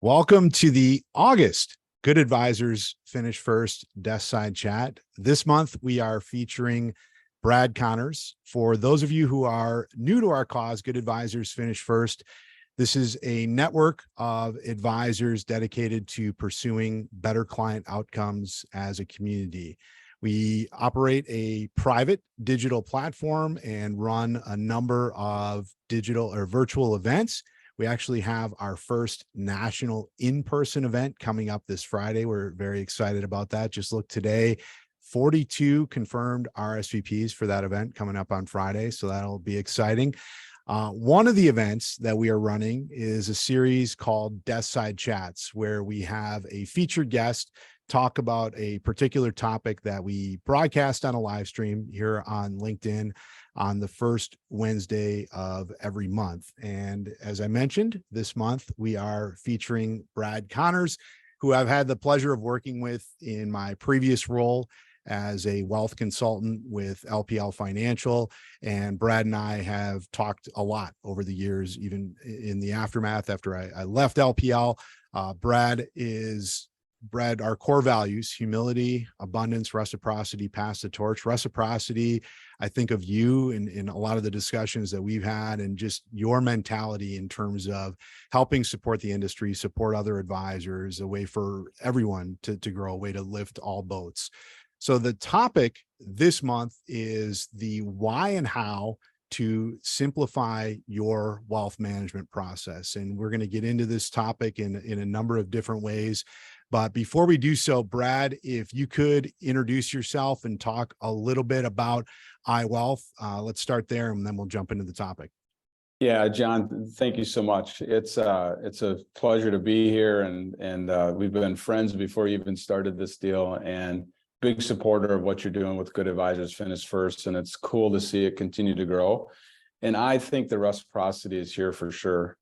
Welcome to the August Good Advisors Finish First Desk Side Chat. This month, we are featuring Brad Connors. For those of you who are new to our cause, Good Advisors Finish First, this is a network of advisors dedicated to pursuing better client outcomes as a community. We operate a private digital platform and run a number of digital or virtual events. We actually have our first national in-person event coming up this Friday. We're very excited about that. Just look today, 42 confirmed RSVPs for that event coming up on Friday. So that'll be exciting. One of the events that we are running is a series called Desk Side Chats, where we have a featured guest talk about a particular topic that we broadcast on a live stream here on LinkedIn on the first Wednesday of every month. And as I mentioned, this month we are featuring Brad Connors, who I've had the pleasure of working with in my previous role as a wealth consultant with LPL Financial. And Brad and I have talked a lot over the years, even in the aftermath after I left LPL. Brad, our core values: humility, abundance, reciprocity, pass the torch. Reciprocity, I think of you in a lot of the discussions that we've had, and just your mentality in terms of helping support the industry, support other advisors, a way for everyone to grow, a way to lift all boats. So the topic this month is the why and how to simplify your wealth management process. And we're going to get into this topic in a number of different ways. But before we do so, Brad, if you could introduce yourself and talk a little bit about iWealth, let's start there and then we'll jump into the topic. Yeah, John, thank you so much. It's a pleasure to be here, and we've been friends before you even started this deal, and big supporter of what you're doing with Good Advisors Finish First, and it's cool to see it continue to grow. And I think the reciprocity is here for sure.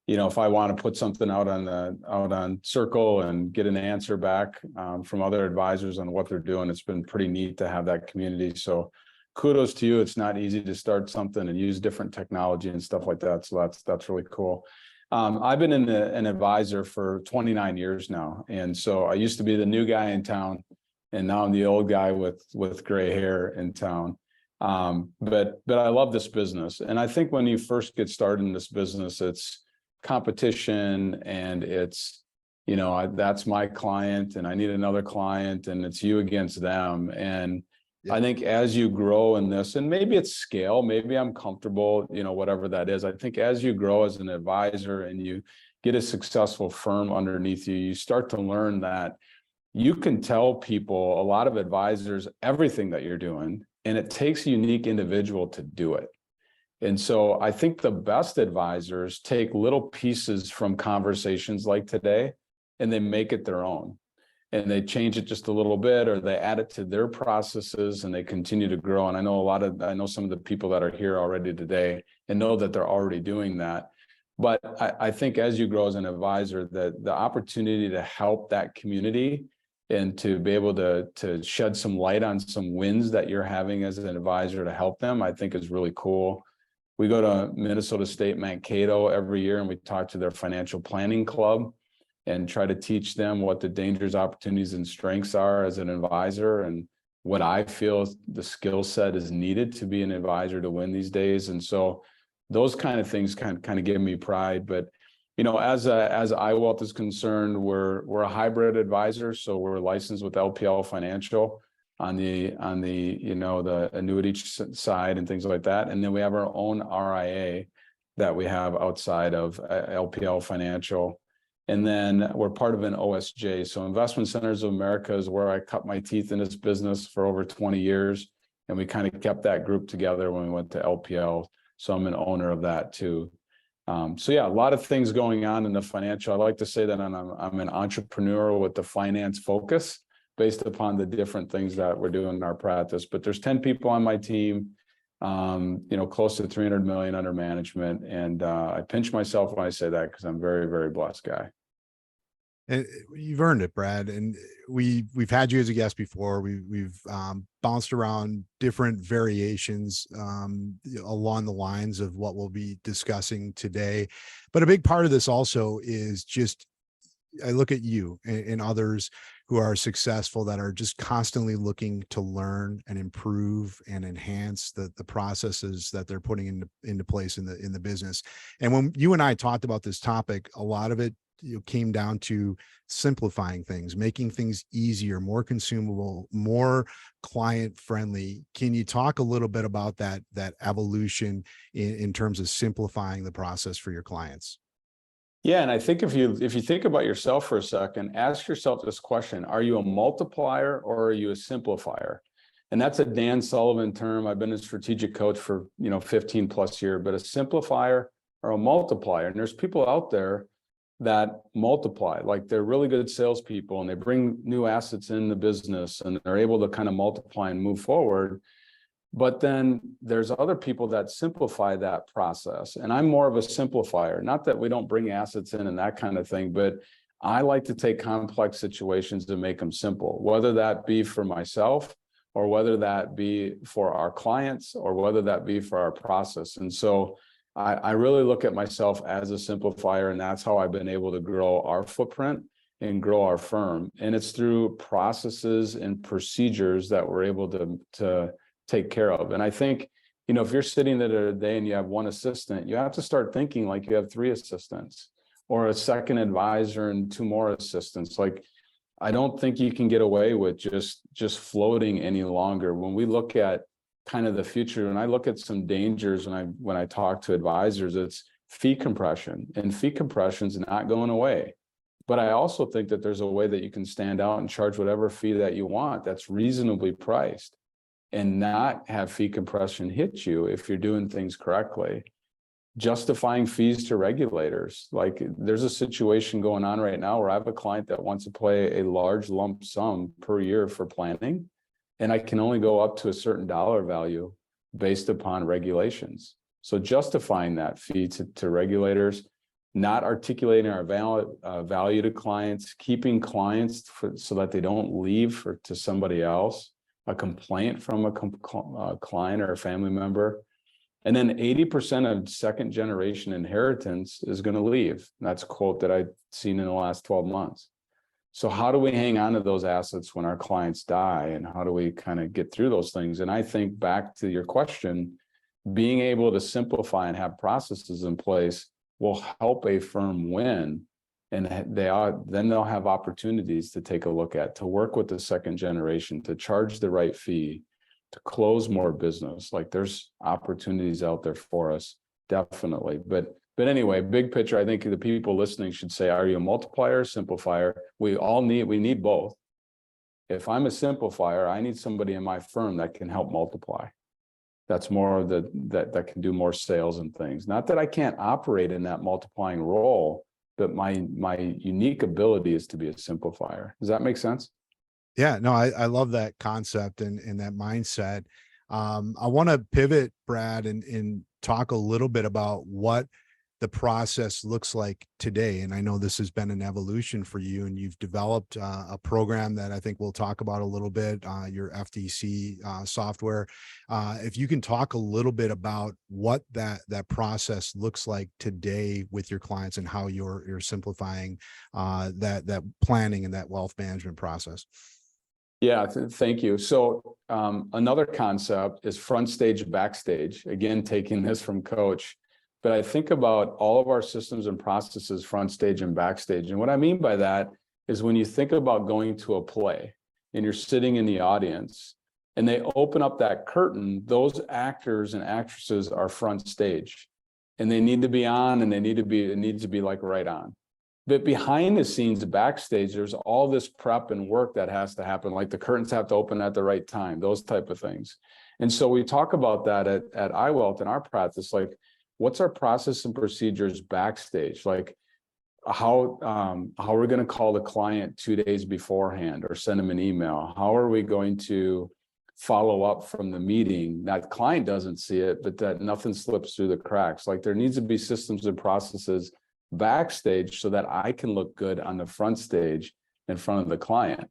If I want to put something out on Circle and get an answer back from other advisors on what they're doing, it's been pretty neat to have that community. So kudos to you. It's not easy to start something and use different technology and stuff like that. So that's really cool. I've been an advisor for 29 years now. And so I used to be the new guy in town, and now I'm the old guy with gray hair in town. But I love this business. And I think when you first get started in this business, it's competition, and it's, that's my client and I need another client, and it's you against them. And yeah. I think as you grow in this, and maybe it's scale, maybe I'm comfortable, whatever that is. I think as you grow as an advisor and you get a successful firm underneath you, you start to learn that you can tell people, a lot of advisors, everything that you're doing, and it takes a unique individual to do it. And so I think the best advisors take little pieces from conversations like today, and they make it their own. And they change it just a little bit, or they add it to their processes, and they continue to grow. And I know some of the people that are here already today and know that they're already doing that. But I think as you grow as an advisor, that the opportunity to help that community and to be able to shed some light on some wins that you're having as an advisor to help them, I think is really cool. We go to Minnesota State Mankato every year, and we talk to their financial planning club and try to teach them what the dangers, opportunities, and strengths are as an advisor, and what I feel the skill set is needed to be an advisor to win these days. And so those kind of things kind of give me pride. But as iWealth is concerned, we're a hybrid advisor, so we're licensed with LPL Financial on the the annuity side and things like that, and then we have our own RIA that we have outside of LPL Financial, and then we're part of an OSJ. So Investment Centers of America is where I cut my teeth in this business for over 20 years, and we kind of kept that group together when we went to LPL. So I'm an owner of that too. So yeah, a lot of things going on in the financial. I like to say that I'm an entrepreneur with the finance focus, based upon the different things that we're doing in our practice. But there's 10 people on my team, close to 300 million under management. And I pinch myself when I say that, because I'm a very, very blessed guy. And you've earned it, Brad. And we've had you as a guest before. We've bounced around different variations along the lines of what we'll be discussing today. But a big part of this also is just, I look at you and others who are successful that are just constantly looking to learn and improve and enhance the processes that they're putting into place in the business. And when you and I talked about this topic, a lot of it came down to simplifying things, making things easier, more consumable, more client friendly. Can you talk a little bit about that evolution in terms of simplifying the process for your clients? Yeah, and I think if you think about yourself for a second, ask yourself this question: are you a multiplier or are you a simplifier? And that's a Dan Sullivan term. I've been a strategic coach for 15 plus years, but a simplifier or a multiplier. And there's people out there that multiply, like they're really good salespeople and they bring new assets in the business and they're able to kind of multiply and move forward. But then there's other people that simplify that process. And I'm more of a simplifier. Not that we don't bring assets in and that kind of thing, but I like to take complex situations and make them simple, whether that be for myself or whether that be for our clients or whether that be for our process. And so I really look at myself as a simplifier, and that's how I've been able to grow our footprint and grow our firm. And it's through processes and procedures that we're able to take care of. And I think, if you're sitting there today and you have one assistant, you have to start thinking like you have 3 assistants or a second advisor and 2 more assistants. Like, I don't think you can get away with just floating any longer. When we look at kind of the future, and I look at some dangers when I talk to advisors, it's fee compression, and fee compression is not going away. But I also think that there's a way that you can stand out and charge whatever fee that you want that's reasonably priced and not have fee compression hit you if you're doing things correctly. Justifying fees to regulators. Like, there's a situation going on right now where I have a client that wants to pay a large lump sum per year for planning, and I can only go up to a certain dollar value based upon regulations. So justifying that fee to regulators, not articulating our value to clients, keeping clients so that they don't leave to somebody else, a complaint from a client or a family member. And then 80% of second generation inheritance is going to leave. And that's a quote that I've seen in the last 12 months. So how do we hang on to those assets when our clients die? And how do we kind of get through those things? And I think back to your question, being able to simplify and have processes in place will help a firm win. And then they'll have opportunities to take a look at, to work with the second generation, to charge the right fee, to close more business. Like, there's opportunities out there for us, definitely. But anyway, big picture, I think the people listening should say, are you a multiplier or simplifier? We need both. If I'm a simplifier, I need somebody in my firm that can help multiply. That's more of that can do more sales and things. Not that I can't operate in that multiplying role, but my unique ability is to be a simplifier. Does that make sense? Yeah, no, I love that concept and that mindset. I want to pivot, Brad, and talk a little bit about what the process looks like today. And I know this has been an evolution for you, and you've developed a program that I think we'll talk about a little bit, your FDC software. If you can talk a little bit about what that process looks like today with your clients and how you're simplifying that planning and that wealth management process. Yeah, thank you. So another concept is front stage, backstage. Again, taking this from Coach. But I think about all of our systems and processes, front stage and backstage. And what I mean by that is when you think about going to a play and you're sitting in the audience and they open up that curtain, those actors and actresses are front stage and they need to be on, and it needs to be like right on. But behind the scenes, backstage, there's all this prep and work that has to happen. Like, the curtains have to open at the right time, those type of things. And so we talk about that at iWealth in our practice. Like, what's our process and procedures backstage? Like, how are we going to call the client 2 days beforehand or send them an email? How are we going to follow up from the meeting? That client doesn't see it, but that nothing slips through the cracks. Like, there needs to be systems and processes backstage so that I can look good on the front stage in front of the client.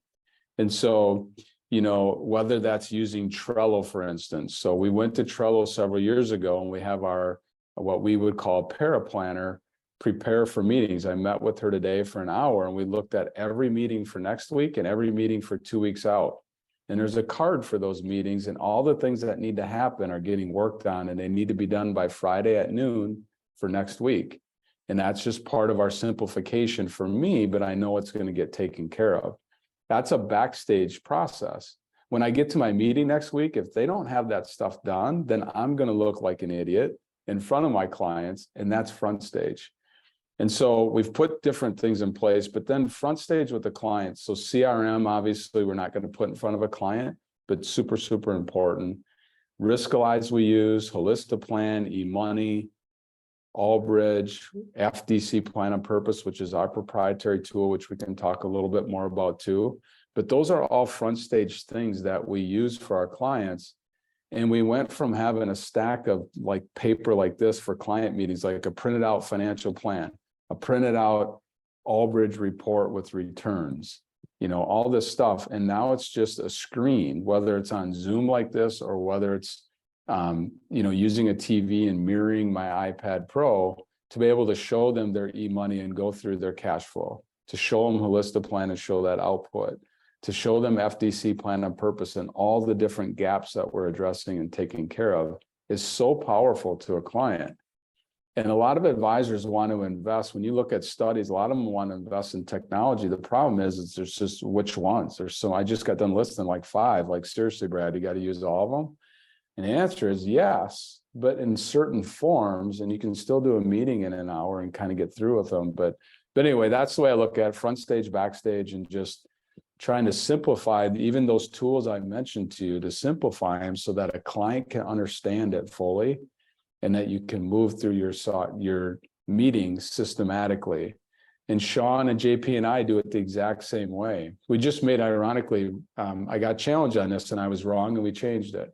And so, whether that's using Trello, for instance. So we went to Trello several years ago, and we have our, what we would call paraplanner, prepare for meetings. I met with her today for an hour, and we looked at every meeting for next week and every meeting for 2 weeks out. And there's a card for those meetings, and all the things that need to happen are getting worked on, and they need to be done by Friday at noon for next week. And that's just part of our simplification for me, but I know it's going to get taken care of. That's a backstage process. When I get to my meeting next week, if they don't have that stuff done, then I'm going to look like an idiot in front of my clients, and that's front stage. And so we've put different things in place, but then front stage with the clients. So CRM, obviously, we're not going to put in front of a client, but super, super important. Riskalyze we use, Holistiplan, eMoney, Allbridge, FDC Plan on Purpose, which is our proprietary tool, which we can talk a little bit more about too. But those are all front stage things that we use for our clients. And we went from having a stack of like paper like this for client meetings, like a printed out financial plan, a printed out Allbridge report with returns, all this stuff. And now it's just a screen, whether it's on Zoom like this or whether it's using a TV and mirroring my iPad Pro to be able to show them their e-money and go through their cash flow, to show them Holistiplan and show that output, to show them FDC Plan on Purpose and all the different gaps that we're addressing and taking care of is so powerful to a client. And a lot of advisors want to invest. When you look at studies, a lot of them want to invest in technology. The problem is there's just which ones. I just got done listing like 5. Like, seriously, Brad, you got to use all of them? And the answer is yes, but in certain forms, and you can still do a meeting in an hour and kind of get through with them. But anyway, that's the way I look at it, front stage, backstage, and just trying to simplify even those tools I mentioned to you, to simplify them so that a client can understand it fully and that you can move through your meetings systematically. And Sean and JP and I do it the exact same way. We just made, ironically, I got challenged on this and I was wrong and we changed it.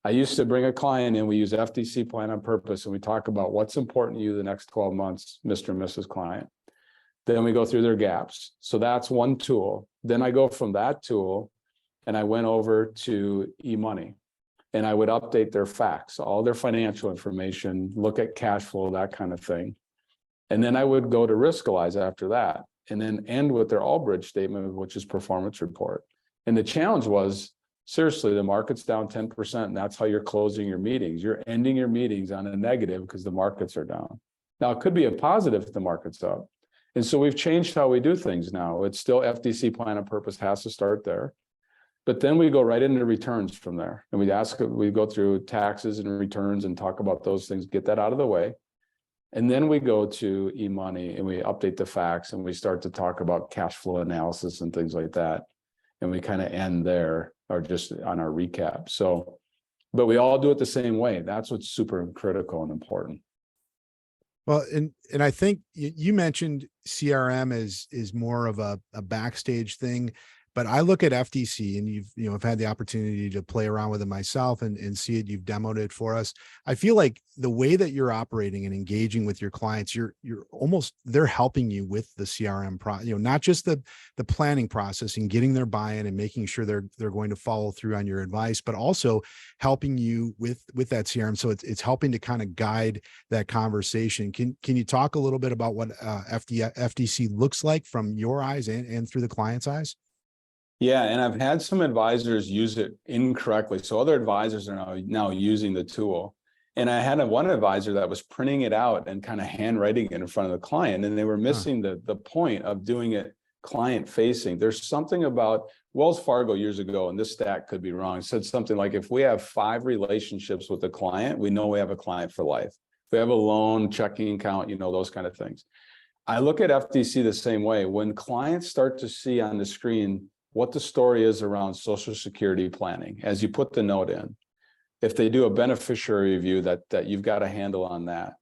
I used to bring a client in, we use FDC Plan on Purpose, and we talk about what's important to you the next 12 months, Mr. and Mrs. Client. Then we go through their gaps. So that's one tool. Then I go from that tool and I went over to eMoney, and I would update their facts, all their financial information, look at cash flow, that kind of thing. And then I would go to Riskalyze after that, and then end with their Allbridge statement, which is performance report. And the challenge was, seriously, the market's down 10%, and that's how you're closing your meetings. You're ending your meetings on a negative because the markets are down. Now, it could be a positive if the market's up. And so we've changed how we do things now. It's still FDC Plan on Purpose has to start there. But then we go right into returns from there. And we go through taxes and returns and talk about those things, get that out of the way. And then we go to eMoney and we update the facts and we start to talk about cash flow analysis and things like that. And we kind of end there, or just on our recap. So, but we all do it the same way. That's what's super critical and important. Well, and I think you mentioned CRM is more of a backstage thing, but I look at FDC, and I've had the opportunity to play around with it myself and see it. You've demoed it for us. I feel like the way that you're operating and engaging with your clients, they're helping you with the CRM not just the planning process and getting their buy-in and making sure they're going to follow through on your advice, but also helping you with that CRM. So it's helping to kind of guide that conversation. Can you talk a little bit about what FDC looks like from your eyes and through the client's eyes? Yeah, and I've had some advisors use it incorrectly. So other advisors are now using the tool. And I had one advisor that was printing it out and kind of handwriting it in front of the client, and they were missing the point of doing it client facing. There's something about Wells Fargo years ago, and this stat could be wrong, said something like, if we have 5 relationships with a client, we know we have a client for life. If we have a loan, checking account, those kind of things. I look at FDC the same way. When clients start to see on the screen what the story is around Social Security planning, as you put the note in, if they do a beneficiary review, that you've got a handle on that.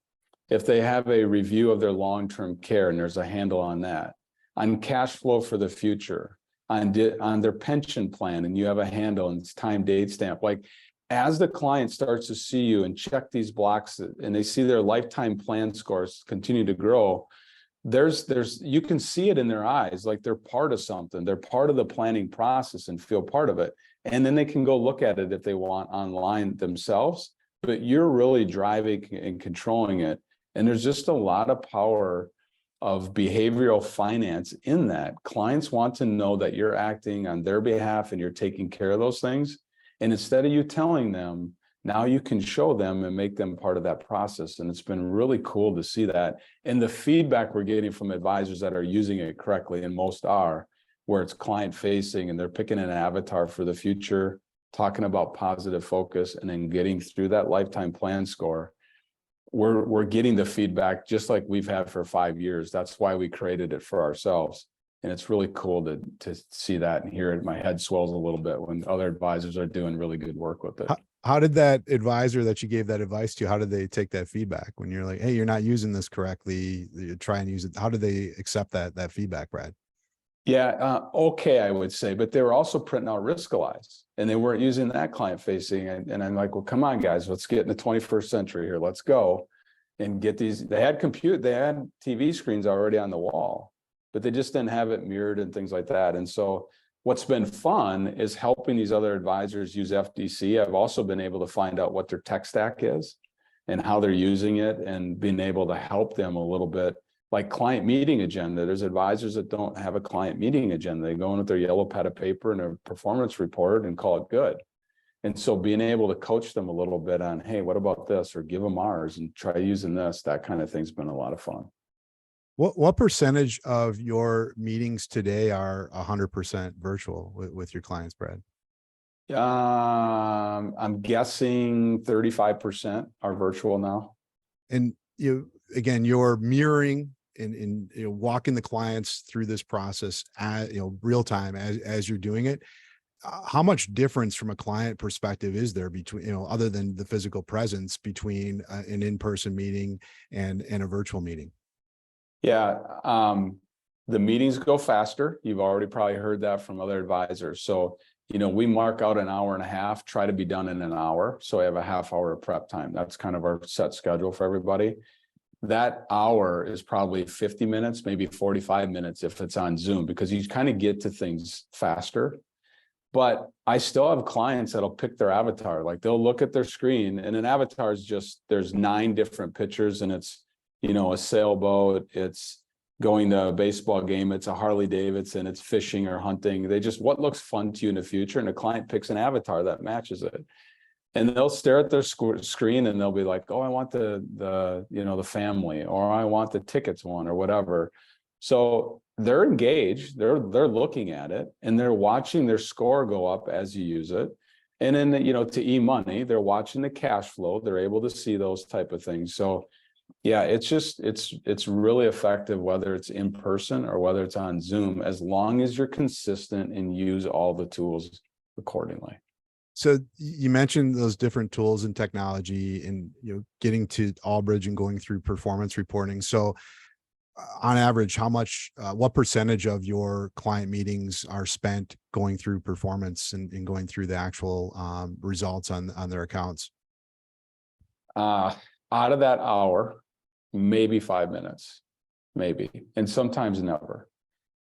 If they have a review of their long-term care and there's a handle on that, on cash flow for the future, on their pension plan, and you have a handle and it's time date stamp. Like, as the client starts to see you and check these blocks and they see their lifetime plan scores continue to grow, you can see it in their eyes, like they're part of something. They're part of the planning process and feel part of it. And then they can go look at it if they want online themselves, but you're really driving and controlling it. And there's just a lot of power of behavioral finance in that. Clients want to know that you're acting on their behalf and you're taking care of those things. And instead of you telling them, now you can show them and make them part of that process. And it's been really cool to see that. And the feedback we're getting from advisors that are using it correctly, and most are, where it's client facing and they're picking an avatar for the future, talking about positive focus, and then getting through that lifetime plan score. We're getting the feedback just like we've had for 5 years. That's why we created it for ourselves. And it's really cool to see that and hear it. My head swells a little bit when other advisors are doing really good work with it. How did that advisor that you gave that advice to, how did they take that feedback when you're like, hey, you're not using this correctly, you try and use it? How did they accept that feedback, Brad? Yeah, okay, I would say, but they were also printing out Riskalyze, and they weren't using that client facing. And I'm like, well, come on, guys, let's get in the 21st century here. Let's go and get these. They had TV screens already on the wall, but they just didn't have it mirrored and things like that. And so what's been fun is helping these other advisors use FDC. I've also been able to find out what their tech stack is and how they're using it, and being able to help them a little bit. Like client meeting agenda, there's advisors that don't have a client meeting agenda. They go in with their yellow pad of paper and a performance report and call it good. And so being able to coach them a little bit on, hey, what about this? Or give them ours and try using this, that kind of thing's been a lot of fun. What percentage of your meetings today are 100% virtual with your clients, Brad? I'm guessing 35% are virtual now. And you're mirroring and walking the clients through this process at real time as you're doing it. How much difference from a client perspective is there between, other than the physical presence, between an in-person meeting and a virtual meeting? Yeah, the meetings go faster. You've already probably heard that from other advisors. So, we mark out an hour and a half, try to be done in an hour. So I have a half hour of prep time. That's kind of our set schedule for everybody. That hour is probably 50 minutes, maybe 45 minutes if it's on Zoom, because you kind of get to things faster. But I still have clients that'll pick their avatar. Like they'll look at their screen, and an avatar is just, there's 9 different pictures, and it's, a sailboat, it's going to a baseball game, it's a Harley Davidson, it's fishing or hunting. They just, what looks fun to you in the future? And the client picks an avatar that matches it. And they'll stare at their screen and they'll be like, oh, I want the family, or I want the tickets one, or whatever. So they're engaged, they're looking at it, and they're watching their score go up as you use it. And then, to e-money, they're watching the cash flow. They're able to see those type of things. So yeah, it's really effective, whether it's in person or whether it's on Zoom, as long as you're consistent and use all the tools accordingly. So you mentioned those different tools and technology, and getting to Allbridge and going through performance reporting. So on average, what percentage of your client meetings are spent going through performance and going through the actual results on their accounts? Out of that hour, maybe 5 minutes, maybe, and sometimes never.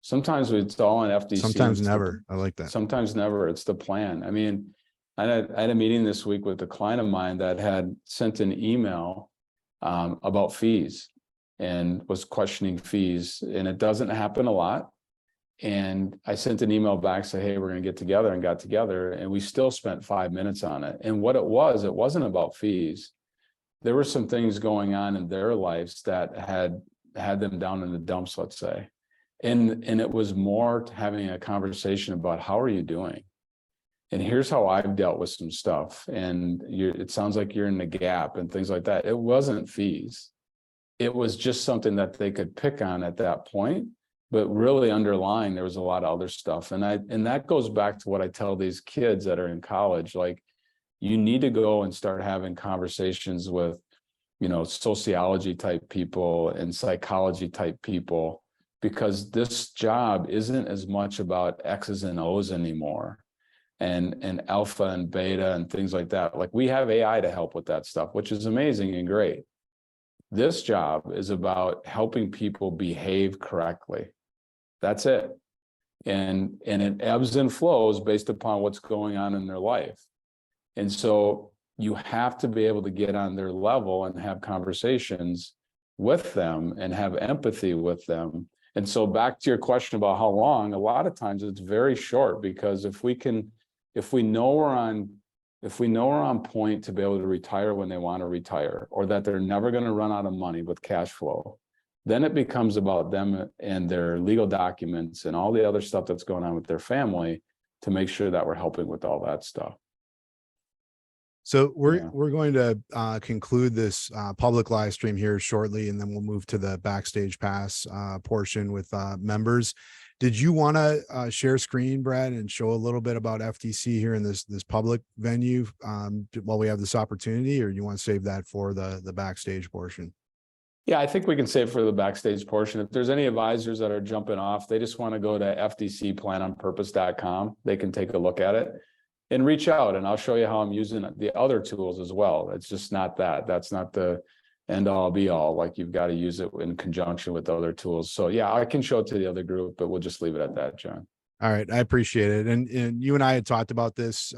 Sometimes it's all in FDC. Sometimes never. I like that. Sometimes never. It's the plan. I mean, I had a meeting this week with a client of mine that had sent an email about fees and was questioning fees, and it doesn't happen a lot. And I sent an email back, say, hey, we're going to get together, and got together, and we still spent 5 minutes on it. And what it wasn't about fees. There were some things going on in their lives that had them down in the dumps, let's say. And it was more having a conversation about, how are you doing? And here's how I've dealt with some stuff. And it sounds like you're in the gap and things like that. It wasn't fees. It was just something that they could pick on at that point, but really underlying, there was a lot of other stuff. And that goes back to what I tell these kids that are in college, like, you need to go and start having conversations with, sociology type people and psychology type people, because this job isn't as much about X's and O's anymore, and alpha and beta and things like that. Like, we have AI to help with that stuff, which is amazing and great. This job is about helping people behave correctly. That's it. And it ebbs and flows based upon what's going on in their life. And so you have to be able to get on their level and have conversations with them and have empathy with them. And so back to your question about how long, a lot of times it's very short, because if we know we're on point to be able to retire when they want to retire, or that they're never going to run out of money with cash flow, then it becomes about them and their legal documents and all the other stuff that's going on with their family to make sure that we're helping with all that stuff. So we're going to conclude this public live stream here shortly, and then we'll move to the backstage pass portion with members. Did you want to share screen, Brad, and show a little bit about FTC here in this public venue while we have this opportunity, or you want to save that for the backstage portion? Yeah, I think we can save for the backstage portion. If there's any advisors that are jumping off, they just want to go to ftcplanonpurpose.com. They can take a look at it and reach out, and I'll show you how I'm using the other tools as well. It's just not that. That's not the end all be all. Like, you've got to use it in conjunction with other tools. So yeah, I can show it to the other group, but we'll just leave it at that, John. All right, I appreciate it. And you and I had talked about this.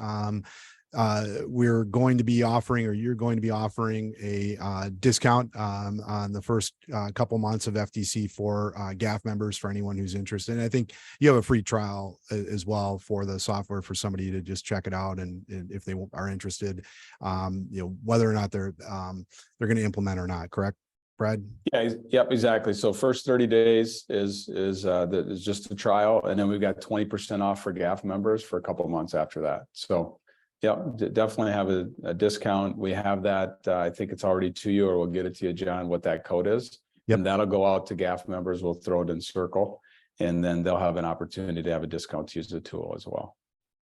We're going to be offering, or you're going to be offering a discount on the first couple months of FTC for GAF members, for anyone who's interested. And I think you have a free trial as well for the software for somebody to just check it out, and if they are interested, whether or not they're going to implement or not. Correct, Brad? Yeah, yep, exactly. So first 30 days is just a trial, and then we've got 20% off for GAF members for a couple of months after that. So yeah, definitely have a discount. We have that. I think it's already to you, or we'll get it to you, John, what that code is. Yep. And that'll go out to GAF members. We'll throw it in Circle, and then they'll have an opportunity to have a discount to use the tool as well.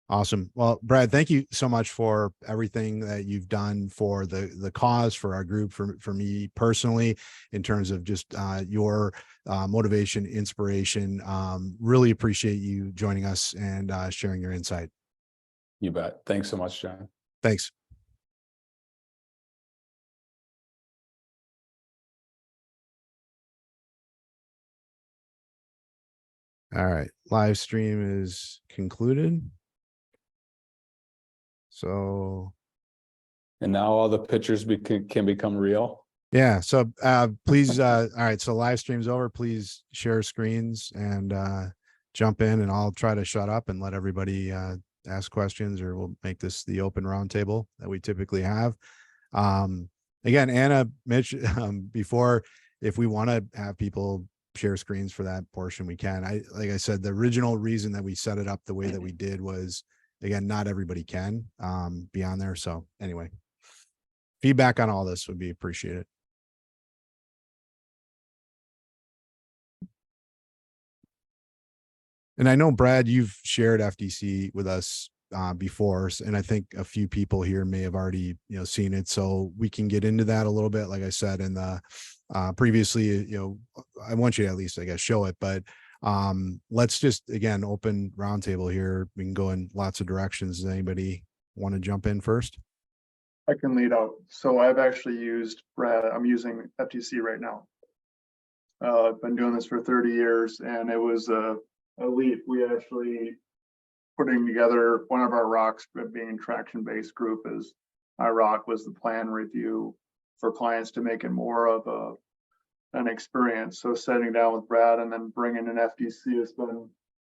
Awesome. Well, Brad, thank you so much for everything that you've done for the cause, for our group, for me personally, in terms of just your motivation, inspiration. Really appreciate you joining us and sharing your insight. You bet. Thanks so much, John. Thanks. All right. Live stream is concluded. So. And now all the pictures can become real. Yeah. So please. All right. So live stream's over. Please share screens and jump in, and I'll try to shut up and let everybody ask questions, or we'll make this the open roundtable that we typically have. Again, Anna, Mitch, before, if we want to have people share screens for that portion, we can. Like I said, the original reason that we set it up the way that we did was, again, not everybody can be on there. So anyway, feedback on all this would be appreciated. And I know, Brad, you've shared FTC with us before, and I think a few people here may have already, seen it. So we can get into that a little bit. Like I said in the previously, I want you to at least, I guess, show it. But let's just, again, open roundtable here. We can go in lots of directions. Does anybody want to jump in first? I can lead out. So I've actually used Brad. I'm using FTC right now. I've been doing this for 30 years, and it was elite. We actually putting together one of our rocks, being traction-based group, is our rock was the plan review for clients to make it more of an experience. So sitting down with Brad and then bringing in FTC has been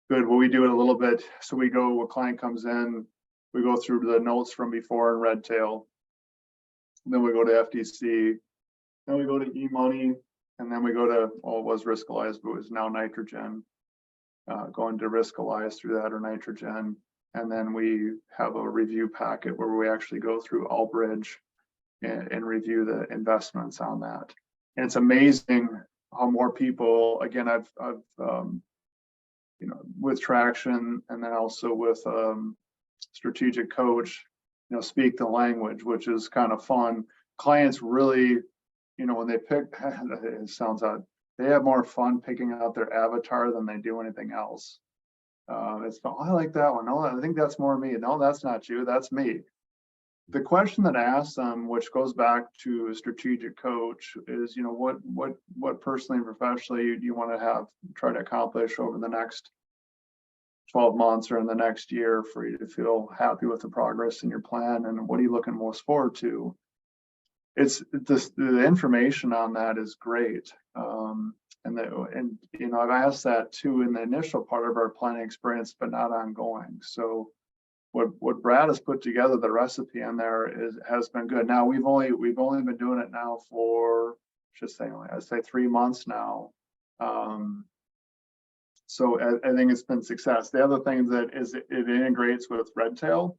good. Well, we do it a little bit. So we go, a client comes in, we go through the notes from before in Redtail, then we go to FTC, then we go to eMoney, and then we go to, well, it was Riskalyze, but it was now Nitrogen. Going to Riskalyze through that, or Nitrogen, and then we have a review packet where we actually go through Albridge and review the investments on that. And it's amazing how more people, again, I've with Traction, and then also with Strategic Coach, speak the language, which is kind of fun. Clients really, when they pick, it sounds odd, they have more fun picking out their avatar than they do anything else. It's, oh, I like that one. No, I think that's more me. No, that's not you. That's me. the question that I asked them, which goes back to a strategic coach, is, what personally and professionally do you want to try to accomplish over the next 12 months or in the next year for you to feel happy with the progress in your plan, and what are you looking most forward to? The information on that is great. I've asked that too in the initial part of our planning experience, but not ongoing. So what Brad has put together, the recipe in there has been good. Now we've only been doing it now for I'd say 3 months now. So I think it's been success. The other thing is it integrates with Redtail.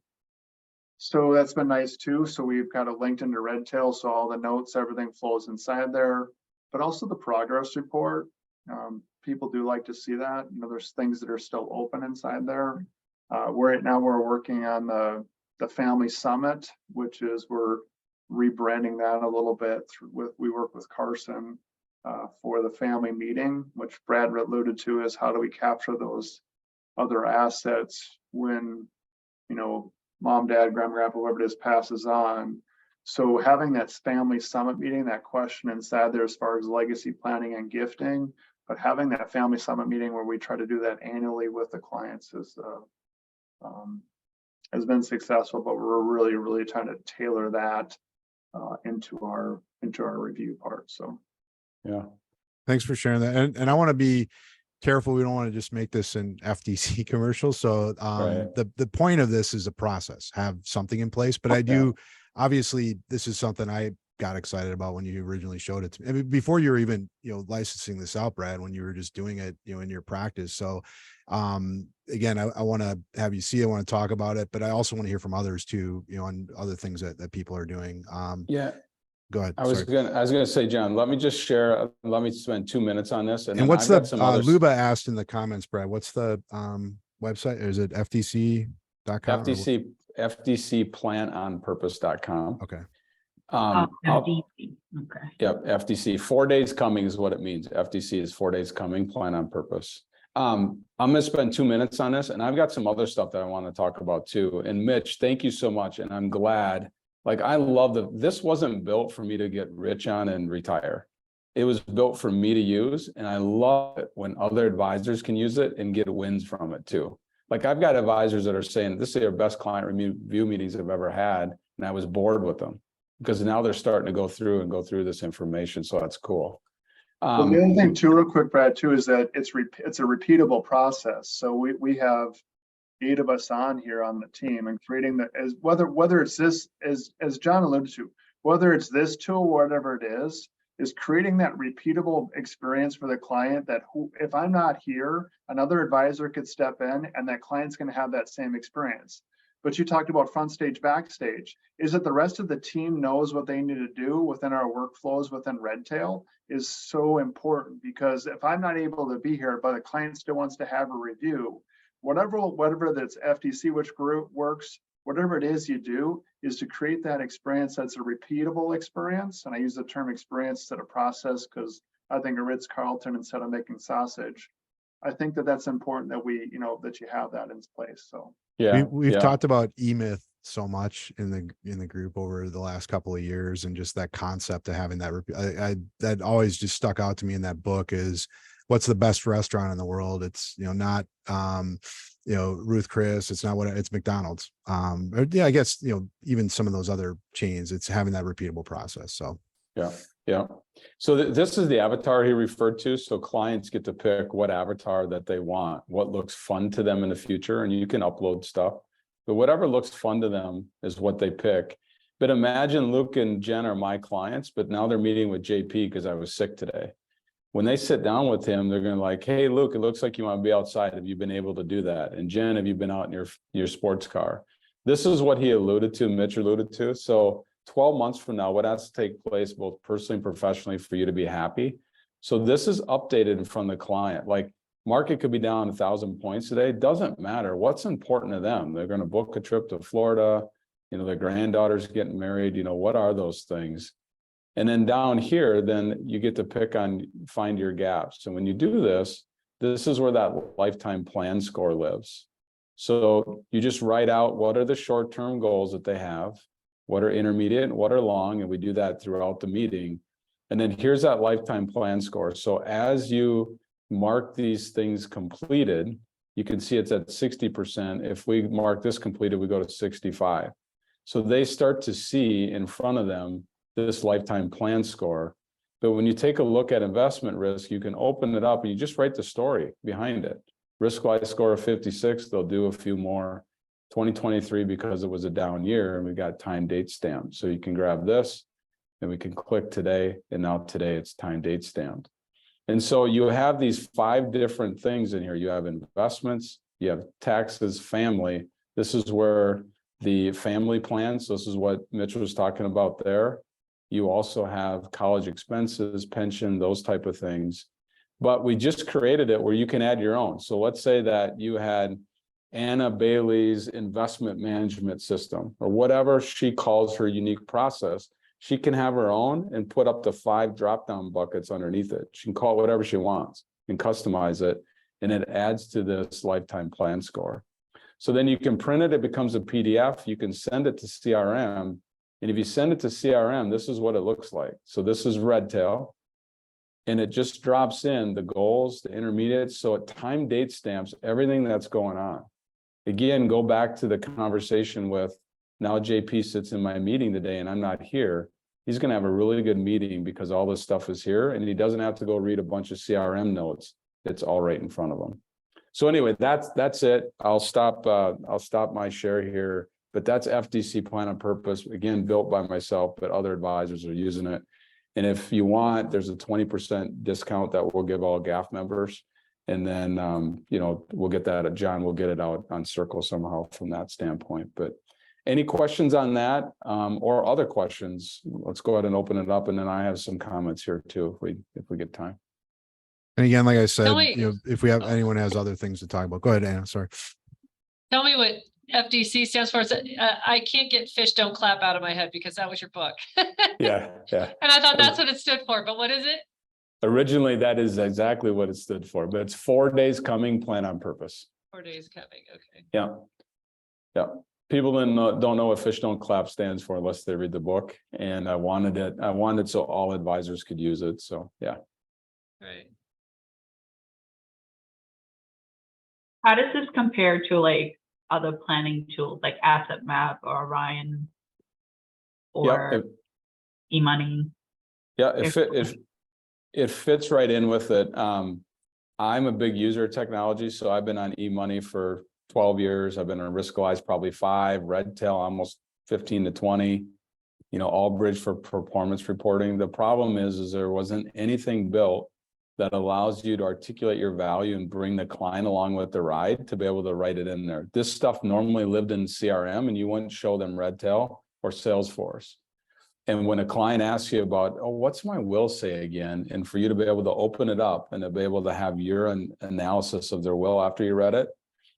So that's been nice too. So we've got it linked into Redtail. So all the notes, everything flows inside there, but also the progress report. People do like to see that. There's things that are still open inside there. Right now we're working on the family summit, which is we're rebranding that a little bit. We work with Carson for the family meeting, which Brad alluded to, is how do we capture those other assets when mom, dad, grandma, whoever it is passes on. So having that family summit meeting, that question inside there as far as legacy planning and gifting, but having that family summit meeting where we try to do that annually with the clients has been successful, but we're really, really trying to tailor that into our review part. So, yeah. Thanks for sharing that. And I want to be careful. We don't want to just make this an FTC commercial. So Right. the point of this is a process, have something in place, but I do, obviously this is something I got excited about when you originally showed it to me. I mean, before you were even, licensing this out, Brad, when you were just doing it, in your practice. So again, I want to have you see, I want to talk about it, but I also want to hear from others too, on other things that people are doing. Yeah. Go ahead. I was gonna say, John, let me just share, let me spend 2 minutes on this. And what's Luba asked in the comments, Brad, what's the website? Is it FTC.com? FTCplanonpurpose.com. Okay. FTC. Okay. Yep. FTC, 4 days coming is what it means. FTC is 4 days coming, plan on purpose. I'm going to spend 2 minutes on this, and I've got some other stuff that I want to talk about too. And Mitch, thank you so much. And I'm glad, I love this wasn't built for me to get rich on and retire. It was built for me to use. And I love it when other advisors can use it and get wins from it too. I've got advisors that are saying, this is their best client review meetings I've ever had. And I was bored with them because now they're starting to go through this information. So that's cool. Well, the other thing too, real quick, Brad, too, is that it's a repeatable process. So we have 8 of us on here on the team, and creating whether it's this, as John alluded to, whether it's this tool, whatever it is creating that repeatable experience for the client that if I'm not here, another advisor could step in and that client's going to have that same experience. But you talked about front stage, backstage. Is it the rest of the team knows what they need to do within our workflows within Redtail is so important, because if I'm not able to be here, but the client still wants to have a review, whatever that's FTC, which group works, whatever it is you do, is to create that experience that's a repeatable experience. And I use the term experience instead of process because I think a Ritz-Carlton instead of making sausage. I think that's important that that you have that in place. So yeah, we've talked about eMyth so much in the group over the last couple of years, and just that concept of having that that always just stuck out to me in that book is, what's the best restaurant in the world? It's not Ruth Chris, it's not it's McDonald's. I guess even some of those other chains, it's having that repeatable process. So yeah. So this is the avatar he referred to. So clients get to pick what avatar that they want, what looks fun to them in the future, and you can upload stuff, but whatever looks fun to them is what they pick. But imagine Luke and Jen are my clients, but now they're meeting with JP because I was sick today. When they sit down with him, they're going to hey, Luke, it looks like you want to be outside. Have you been able to do that? And Jen, have you been out in your sports car? This is what he alluded to, Mitch alluded to. So 12 months from now, what has to take place both personally and professionally for you to be happy? So this is updated in front of the client. Market could be down 1,000 points today. Doesn't matter. What's important to them? They're going to book a trip to Florida. Their granddaughter's getting married. What are those things? And then down here, then you get to find your gaps. And when you do this is where that lifetime plan score lives. So you just write out what are the short-term goals that they have. what are intermediate, and what are long, and we do that throughout the meeting. And then here's that lifetime plan score. So as you mark these things completed, you can see it's at 60%. If we mark this completed, we go to 65. So they start to see in front of them this lifetime plan score. But when you take a look at investment risk, you can open it up and you just write the story behind it. Risk-wise score of 56, they'll do a few more. 2023, because it was a down year, and we got time date stamped. So you can grab this and we can click today, and now today it's time date stamped. And so you have these 5 different things in here. You have investments, you have taxes, family. This is where the family plans, this is what Mitch was talking about there. You also have college expenses, pension, those type of things. But we just created it where you can add your own. So let's say that you had Anna Bailey's investment management system, or whatever she calls her unique process. She can have her own and put up to 5 drop-down buckets underneath it. She can call it whatever she wants and customize it, and it adds to this lifetime plan score. So then you can print it, it becomes a PDF, you can send it to CRM, and if you send it to CRM, this is what it looks like. So this is Redtail, and it just drops in the goals, the intermediates, so it time date stamps everything that's going on. Again, go back to the conversation with, now JP sits in my meeting today and I'm not here. He's going to have a really good meeting because all this stuff is here, and he doesn't have to go read a bunch of CRM notes. It's all right in front of him. So anyway, that's it. I'll stop my share here, but that's FDC Plan on Purpose, again, built by myself, but other advisors are using it. And if you want, there's a 20% discount that we'll give all GAF members. And then, we'll get that, John will get it out on Circle somehow from that standpoint. But any questions on that, or other questions? Let's go ahead and open it up. And then I have some comments here too, if we get time. And again, like I said, Tell me- if we have anyone has other things to talk about, go ahead, Anna. Sorry. Tell me what FDC stands for. I can't get fish don't clap out of my head because that was your book. Yeah. And I thought that's what it stood for, but what is it? Originally, that is exactly what it stood for, but it's 4 days coming, plan on purpose. 4 days coming, okay. Yeah. People don't know what fish don't clap stands for unless they read the book. And I wanted so all advisors could use it. So yeah. Right. How does this compare to like other planning tools like Asset Map or Orion or eMoney? Yeah, it fits right in with it. I'm a big user of technology, so I've been on eMoney for 12 years. I've been on Riskalyze probably 5, Redtail almost 15 to 20, Allbridge for performance reporting. The problem is there wasn't anything built that allows you to articulate your value and bring the client along with the ride to be able to write it in there. This stuff normally lived in CRM and you wouldn't show them Redtail or Salesforce. And when a client asks you about, oh, what's my will say again? And for you to be able to open it up and to be able to have your analysis of their will after you read it,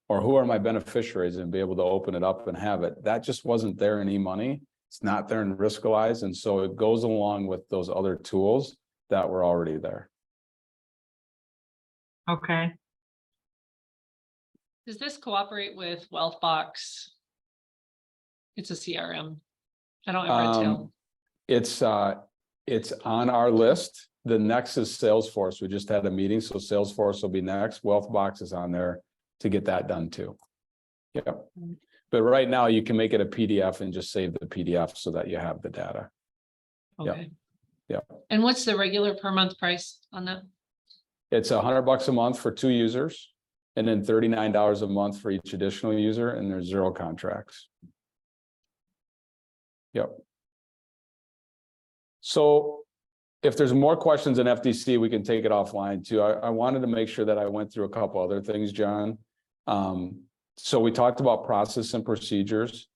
or who are my beneficiaries, and be able to open it up and have it, that just wasn't there in eMoney. It's not there in Riskalyze. And so it goes along with those other tools that were already there. Okay. Does this cooperate with Wealthbox? It's a CRM. I don't have Redtail. It's on our list. The next is Salesforce. We just had a meeting, so Salesforce will be next. Wealthbox is on there to get that done too. Yeah. But right now you can make it a PDF and just save the PDF so that you have the data. Okay. Yeah. And what's the regular per month price on that? It's $100 a month for 2 users, and then $39 a month for each additional user, and there's 0 contracts. Yep. So if there's more questions in FDC, we can take it offline too. I wanted to make sure that I went through a couple other things, John. So we talked about process and procedures.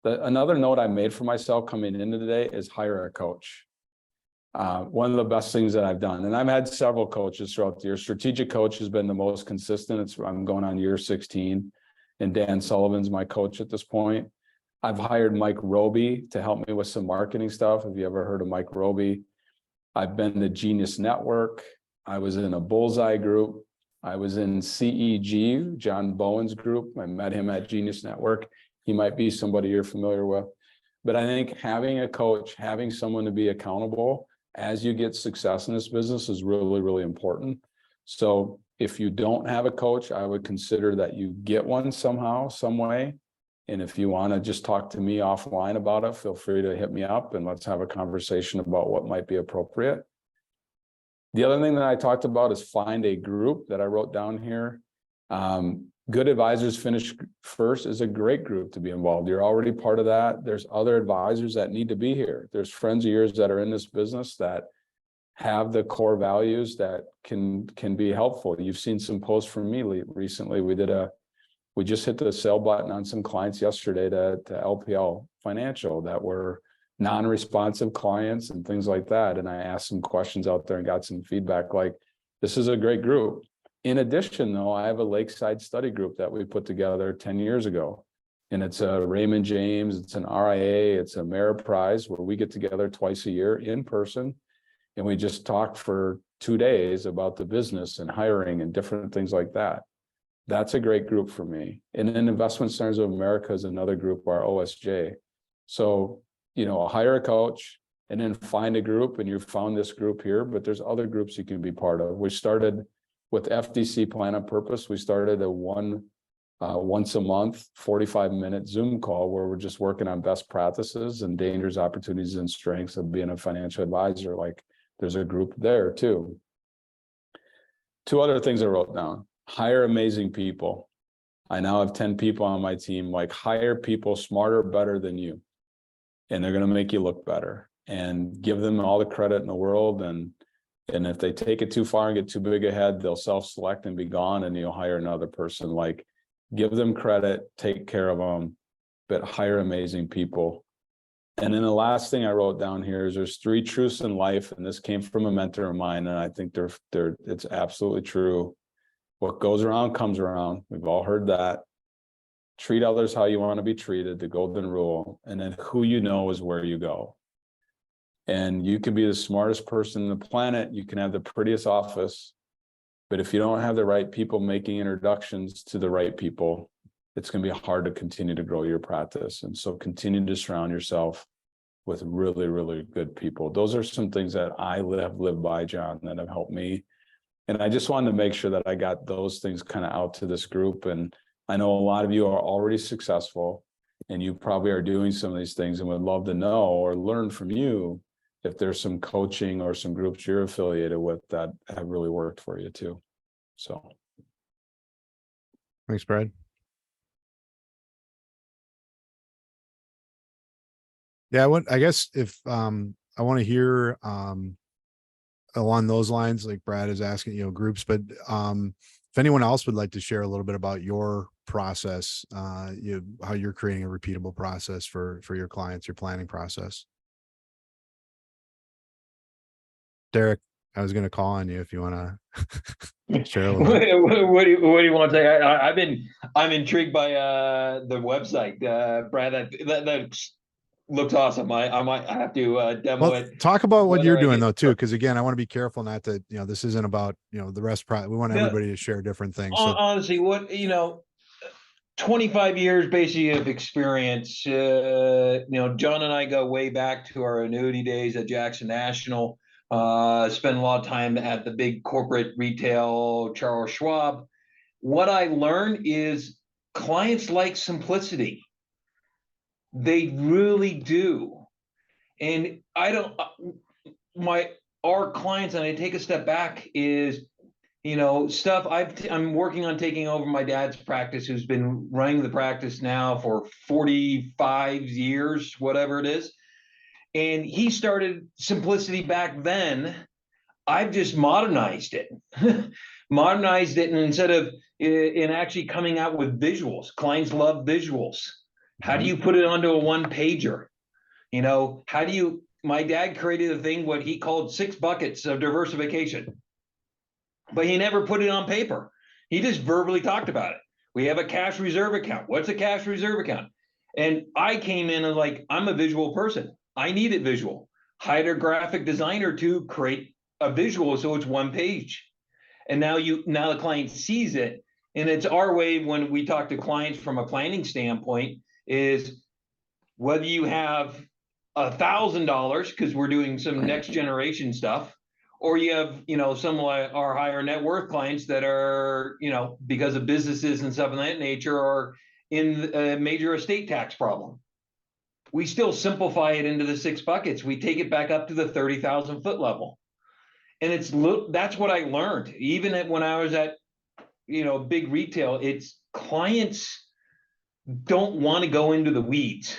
Another note I made for myself coming into today is hire a coach. One of the best things that I've done, and I've had several coaches throughout the year. Strategic coach has been the most consistent. I'm going on year 16, and Dan Sullivan's my coach at this point. I've hired Mike Roby to help me with some marketing stuff. Have you ever heard of Mike Roby? I've been to Genius Network. I was in a Bullseye group. I was in CEG, John Bowen's group. I met him at Genius Network. He might be somebody you're familiar with. But I think having a coach, having someone to be accountable as you get success in this business is really, really important. So if you don't have a coach, I would consider that you get one somehow, some way. And if you want to just talk to me offline about it, feel free to hit me up and let's have a conversation about what might be appropriate. The other thing that I talked about is find a group that I wrote down here. Good Advisors Finish First is a great group to be involved. You're already part of that. There's other advisors that need to be here. There's friends of yours that are in this business that have the core values that can be helpful. You've seen some posts from me recently. We just hit the sell button on some clients yesterday to LPL Financial that were non-responsive clients and things like that. And I asked some questions out there and got some feedback like, this is a great group. In addition, though, I have a Lakeside study group that we put together 10 years ago. And it's a Raymond James, it's an RIA, it's a Ameriprise where we get together twice a year in person. And we just talk for 2 days about the business and hiring and different things like that. That's a great group for me. And then Investment Centers of America is another group, our OSJ. So, hire a coach and then find a group, and you found this group here, but there's other groups you can be part of. We started with FDC Plan of Purpose. We started a once a month, 45-minute Zoom call where we're just working on best practices and dangers, opportunities, and strengths of being a financial advisor. Like there's a group there too. 2 other things I wrote down. Hire amazing people. I now have 10 people on my team. Like hire people smarter, better than you. And they're going to make you look better, and give them all the credit in the world. And if they take it too far and get too big ahead, they'll self-select and be gone, and you'll hire another person. Like give them credit, take care of them, but hire amazing people. And then the last thing I wrote down here is there's 3 truths in life. And this came from a mentor of mine. And I think it's absolutely true. What goes around comes around. We've all heard that. Treat others how you want to be treated, the golden rule. And then who you know is where you go. And you can be the smartest person on the planet. You can have the prettiest office. But if you don't have the right people making introductions to the right people, it's going to be hard to continue to grow your practice. And so continue to surround yourself with really, really good people. Those are some things that I have lived by, John, that have helped me. And I just wanted to make sure that I got those things kind of out to this group. And I know a lot of you are already successful, and you probably are doing some of these things and would love to know or learn from you if there's some coaching or some groups you're affiliated with that have really worked for you too. So. Thanks, Brad. Yeah, I guess if I want to hear along those lines, like Brad is asking, groups, but if anyone else would like to share a little bit about your process, how you're creating a repeatable process for your clients, your planning process. Derek, I was going to call on you if you want to share a little bit. What do you want to say? I'm intrigued by the website, Brad. That looks awesome. I might have to demo it. Talk about what you're doing though too, because again, I want to be careful not to, this isn't about the rest. We want everybody to share different things. So. Honestly, 25 years basically of experience. John and I go way back to our annuity days at Jackson National. Spent a lot of time at the big corporate retail, Charles Schwab. What I learned is clients like simplicity. They really do. And our clients, and I take a step back, is, stuff I'm working on taking over my dad's practice, who's been running the practice now for 45 years, whatever it is. And he started simplicity back then. I've just modernized it. And instead of in actually coming out with visuals, clients love visuals. How do you put it onto a one-pager? My dad created a thing, what he called 6 buckets of diversification, but he never put it on paper. He just verbally talked about it. We have a cash reserve account. What's a cash reserve account? And I came in and I'm a visual person. I need it visual. Hired a graphic designer to create a visual so it's one page. And now the client sees it. And it's our way when we talk to clients from a planning standpoint is whether you have $1,000 because we're doing some next generation stuff, or you have, some of our higher net worth clients that are, because of businesses and stuff of that nature, are in a major estate tax problem. We still simplify it into the 6 buckets. We take it back up to the 30,000 foot level. And that's what I learned. Even when I was at, big retail, it's clients don't want to go into the weeds.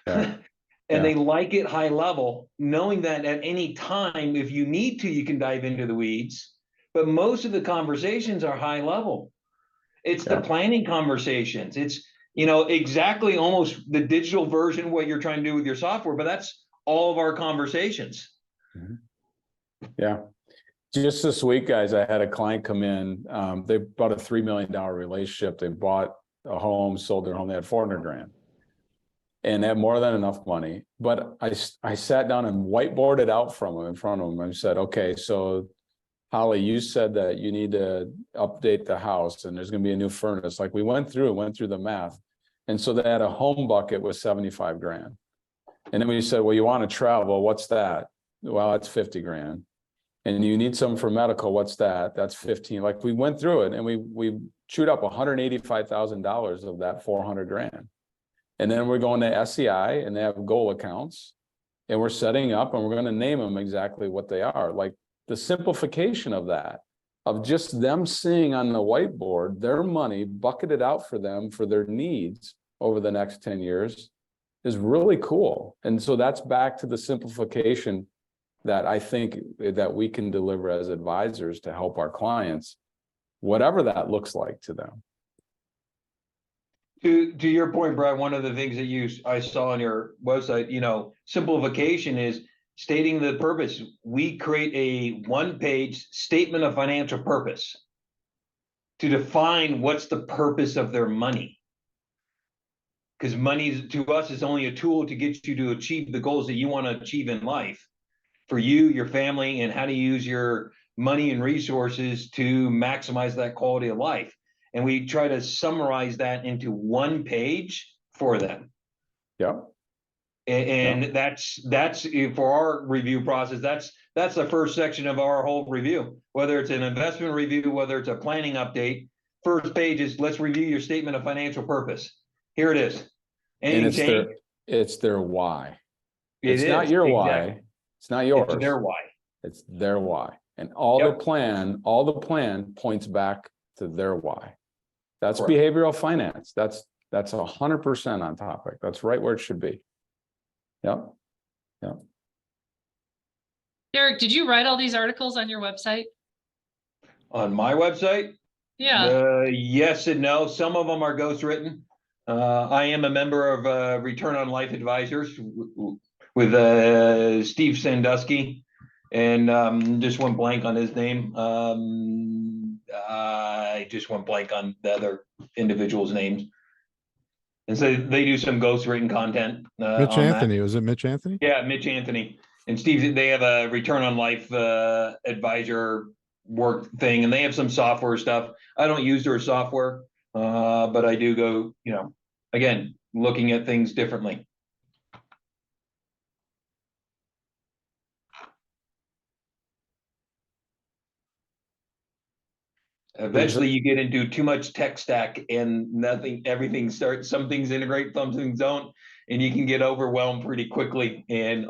Yeah. And they like it high level, knowing that at any time, if you need to, you can dive into the weeds. But most of the conversations are high level. It's the planning conversations. It's, exactly almost the digital version of what you're trying to do with your software, but that's all of our conversations. Yeah. Just this week, guys, I had a client come in. They bought a $3 million relationship. They bought a home, sold their home. They had 400 grand. And they had more than enough money. But I sat down and whiteboarded out from them in front of them and said, okay, so Holly, you said that you need to update the house and there's going to be a new furnace. Like we went through the math. And so they had a home bucket with 75 grand. And then we said, well, you want to travel. What's that? Well, that's 50 grand. And you need something for medical. What's that? That's 15. Like we went through it and we chewed up $185,000 of that 400 grand. And then we're going to SEI and they have goal accounts and we're setting up and we're going to name them exactly what they are. Like the simplification of that, of just them seeing on the whiteboard, their money bucketed out for them for their needs over the next 10 years is really cool. And so that's back to the simplification that I think that we can deliver as advisors to help our clients, whatever that looks like to them. To your point, Brad, one of the things that I saw on your website, simplification is stating the purpose. We create a 1-page statement of financial purpose to define what's the purpose of their money. Because money to us is only a tool to get you to achieve the goals that you want to achieve in life for you, your family, and how to use your money and resources to maximize that quality of life. And we try to summarize that into 1 page for them. Yep. And that's for our review process. That's the first section of our whole review, whether it's an investment review, whether it's a planning update. First page is let's review your statement of financial purpose. Here it is. And it's their why. It's not your why. It's not yours. It's their why. It's their why. And all the plan points back to their why. That's Correct. Behavioral finance. That's 100% on topic. That's right where it should be. Yep. Derek, did you write all these articles on your website? On my website? Yeah. Yes and no. Some of them are ghostwritten. I am a member of Return on Life Advisors with Steve Sandusky, and just went blank on his name. I just went blank on the other individuals' names. And so they do some ghostwritten content. Mitch Anthony, was it Mitch Anthony? Yeah, Mitch Anthony. And Steve, they have a Return on Life advisor work thing, and they have some software stuff. I don't use their software, but I do go, again, looking at things differently. Eventually you get into too much tech stack and some things integrate, some things don't, and you can get overwhelmed pretty quickly and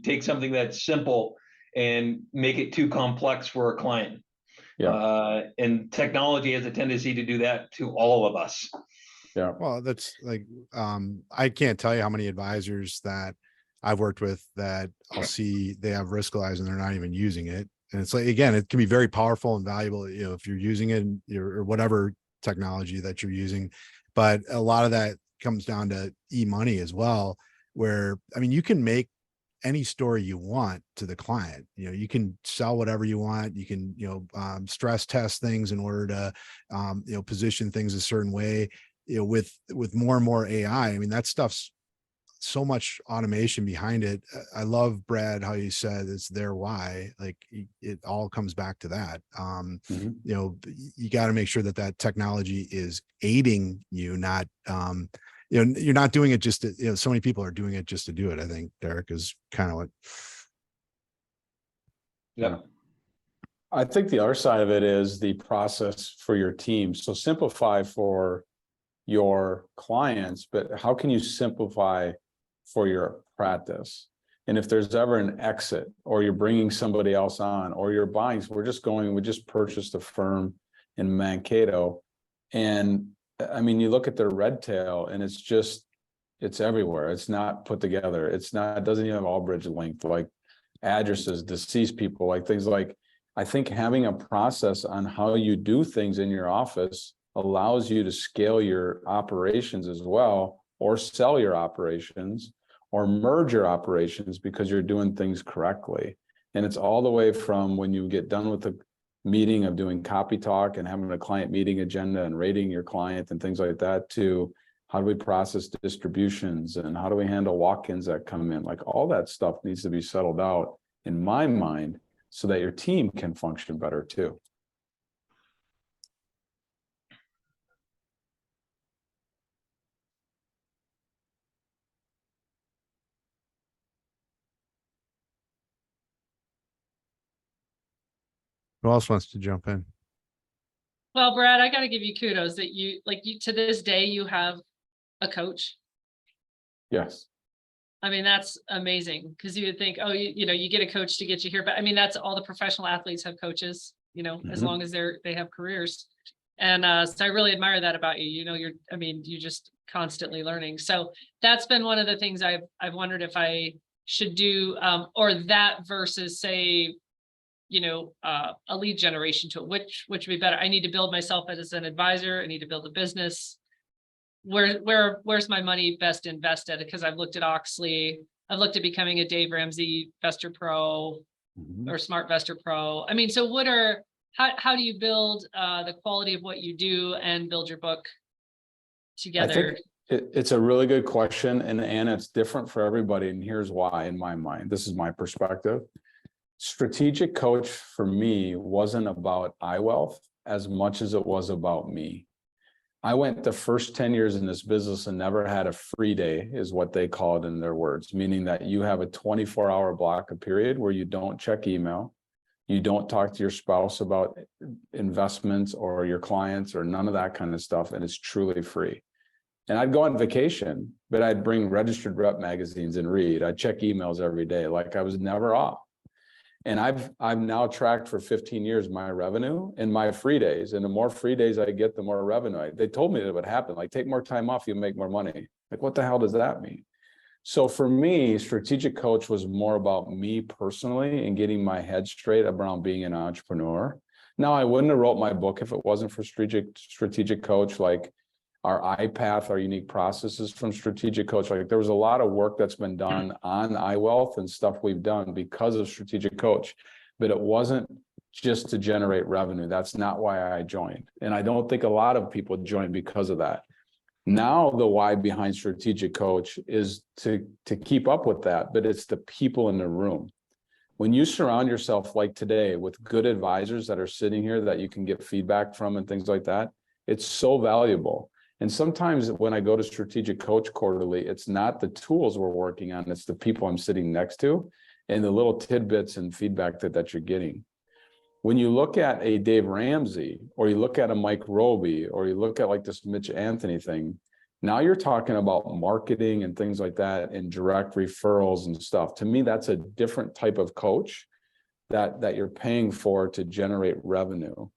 take something that's simple and make it too complex for a client. Yeah. And technology has a tendency to do that to all of us. Yeah. Well, that's like, I can't tell you how many advisors that I've worked with that I'll see they have Riskalyze and they're not even using it. And it's like, again, it can be very powerful and valuable, if you're using it or whatever technology that you're using. But a lot of that comes down to e-money as well, where, I mean, you can make any story you want to the client. You can sell whatever you want. You can, stress test things in order to, position things a certain way, with more and more AI. I mean, that stuff's so much automation behind it. I love, Brad, how you said it's their why. Like it all comes back to that. You got to make sure that technology is aiding you, not you know, you're not doing it just to, you know, so many people are doing it just to do it. I think Derek is kind of what. Yeah. I think the other side of it is the process for your team. So simplify for your clients, but how can you simplify for your practice? And if there's ever an exit, or you're bringing somebody else on, or you're buying, so we just purchased a firm in Mankato. And I mean, you look at their red tail and it's everywhere. It's not put together. It doesn't even have Albridge length, like addresses, deceased people, like things like, I think having a process on how you do things in your office allows you to scale your operations as well, or sell your operations, or merge your operations, because you're doing things correctly. And it's all the way from when you get done with the meeting of doing copy talk and having a client meeting agenda and rating your client and things like that, to how do we process distributions and how do we handle walk-ins that come in? Like all that stuff needs to be settled out in my mind so that your team can function better too. Who else wants to jump in? Well, Brad, I gotta give you kudos that you to this day, you have a coach. Yes. I mean, that's amazing, because you would think, oh, you know, you get a coach to get you here, but I mean, that's all the professional athletes have coaches, you know, as long as they have careers. And so I really admire that about you. You know, you're just constantly learning. So that's been one of the things I've wondered if I should do, or that versus say, you know, a lead generation tool, which would be better. I need to build myself as an advisor. I need to build a business. Where's my money best invested? Because I've looked at Oxley, I've looked at becoming a Dave Ramsey Vestor Pro or Smart Vestor Pro. I mean, so how do you build the quality of what you do and build your book together? I think it's a really good question, and Anna, it's different for everybody. And here's why, in my mind, this is my perspective. Strategic coach for me wasn't about iWealth as much as it was about me. I went the first 10 years in this business and never had a free day, is what they call it in their words, meaning that you have a 24-hour block of period where you don't check email, you don't talk to your spouse about investments or your clients or none of that kind of stuff, and it's truly free. And I'd go on vacation, but I'd bring registered rep magazines and read. I'd check emails every day, like I was never off. And I've now tracked for 15 years my revenue and my free days. And the more free days I get, the more revenue. They told me that it would happen. Like, take more time off, you make more money. Like, what the hell does that mean? So for me, strategic coach was more about me personally and getting my head straight around being an entrepreneur. Now, I wouldn't have wrote my book if it wasn't for strategic coach, like our iPath, our unique processes from strategic coach. Like, there was a lot of work that's been done on iWealth and stuff we've done because of strategic coach, but it wasn't just to generate revenue. That's not why I joined. And I don't think a lot of people join because of that. Now, the why behind strategic coach is to keep up with that, but it's the people in the room. When you surround yourself like today with good advisors that are sitting here that you can get feedback from and things like that, it's so valuable. And sometimes when I go to strategic coach quarterly, it's not the tools we're working on, it's the people I'm sitting next to and the little tidbits and feedback that you're getting. When you look at a Dave Ramsey, or you look at a Mike Roby, or you look at like this Mitch Anthony thing, now you're talking about marketing and things like that and direct referrals and stuff. To me, that's a different type of coach that you're paying for to generate revenue.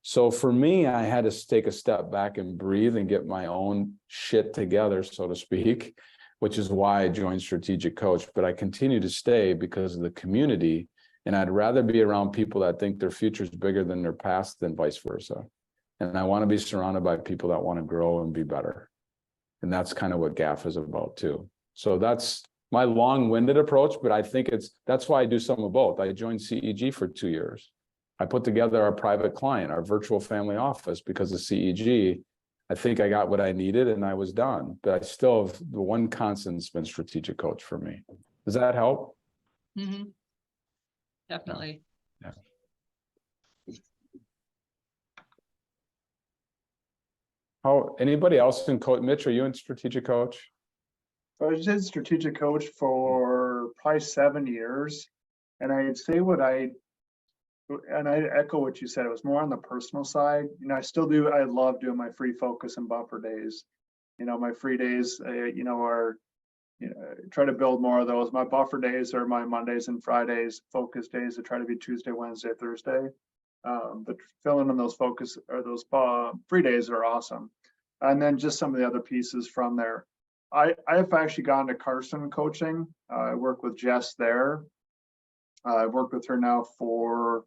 So for me, I had to take a step back and breathe and get my own shit together, so to speak, which is why I joined Strategic Coach. But I continue to stay because of the community, and I'd rather be around people that think their future is bigger than their past than vice versa. And I want to be surrounded by people that want to grow and be better. And that's kind of what GAF is about too. So that's my long-winded approach, but I think that's why I do some of both. I joined CEG for 2 years. I put together our private client, our virtual family office, because of CEG. I think I got what I needed and I was done. But I still have the one constant has been strategic coach for me. Does that help? Mm-hmm. Definitely. Yeah. Anybody else in coach? Mitch, are you in strategic coach? So I did strategic coach for probably 7 years. And I'd say and I echo what you said, it was more on the personal side. You know, I love doing my free focus and buffer days. You know, my free days, are, try to build more of those. My buffer days are my Mondays and Fridays, focus days. I try to be Tuesday, Wednesday, Thursday. But filling in those focus or those free days are awesome. And then just some of the other pieces from there. I've actually gone to Carson coaching. I work with Jess there. I've worked with her now for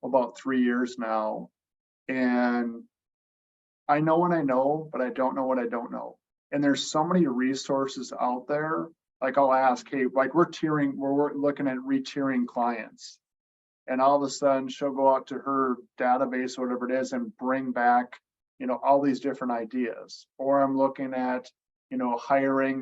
about 3 years now. And I know what I know, but I don't know what I don't know. And there's so many resources out there. Like I'll ask, hey, like we're looking at re-tiering clients. And all of a sudden she'll go out to her database or whatever it is and bring back, all these different ideas. Or I'm looking at, hiring,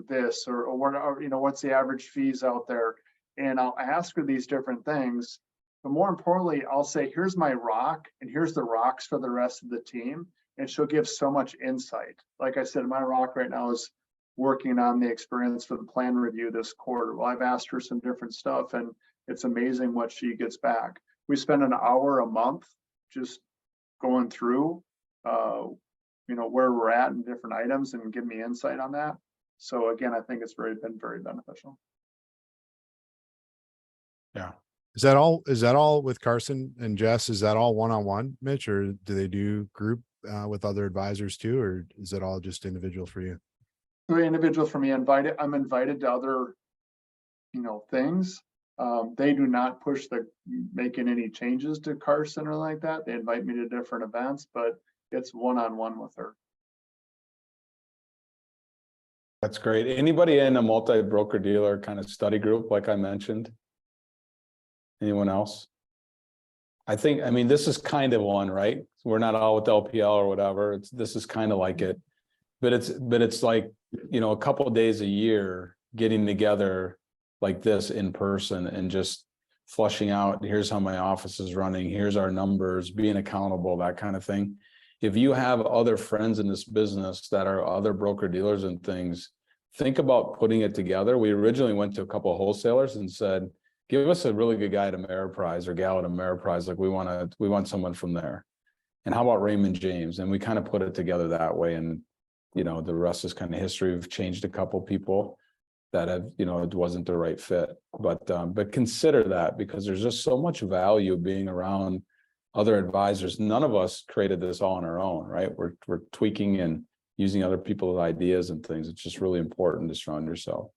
this or what's the average fees out there. And I'll ask her these different things. But more importantly, I'll say, here's my rock and here's the rocks for the rest of the team. And she'll give so much insight. Like I said, my rock right now is working on the experience for the plan review this quarter. Well, I've asked her some different stuff and it's amazing what she gets back. We spend an hour a month just going through, where we're at in different items and give me insight on that. So again, I think it's been very beneficial. Yeah. Is that all with Carson and Jess? Is that all one-on-one, Mitch, or do they do group with other advisors too, or is it all just individual for you? Individual for me. I'm invited to other, things. They do not push making any changes to Carson or like that. They invite me to different events, but it's one-on-one with her. That's great. Anybody in a multi-broker dealer kind of study group, like I mentioned? Anyone else? I mean, this is kind of one, right? We're not all with LPL or whatever. This is kind of like it, but it's like, a couple of days a year getting together like this in person and just flushing out, here's how my office is running, here's our numbers, being accountable, that kind of thing. If you have other friends in this business that are other broker dealers and things, think about putting it together. We originally went to a couple of wholesalers and said, give us a really good guy at Ameriprise or gal at Ameriprise. Like we want someone from there. And how about Raymond James? And we kind of put it together that way. And, the rest is kind of history. We've changed a couple people that have, it wasn't the right fit, but consider that because there's just so much value being around other advisors. None of us created this all on our own, right? We're tweaking and using other people's ideas and things. It's just really important to surround yourself.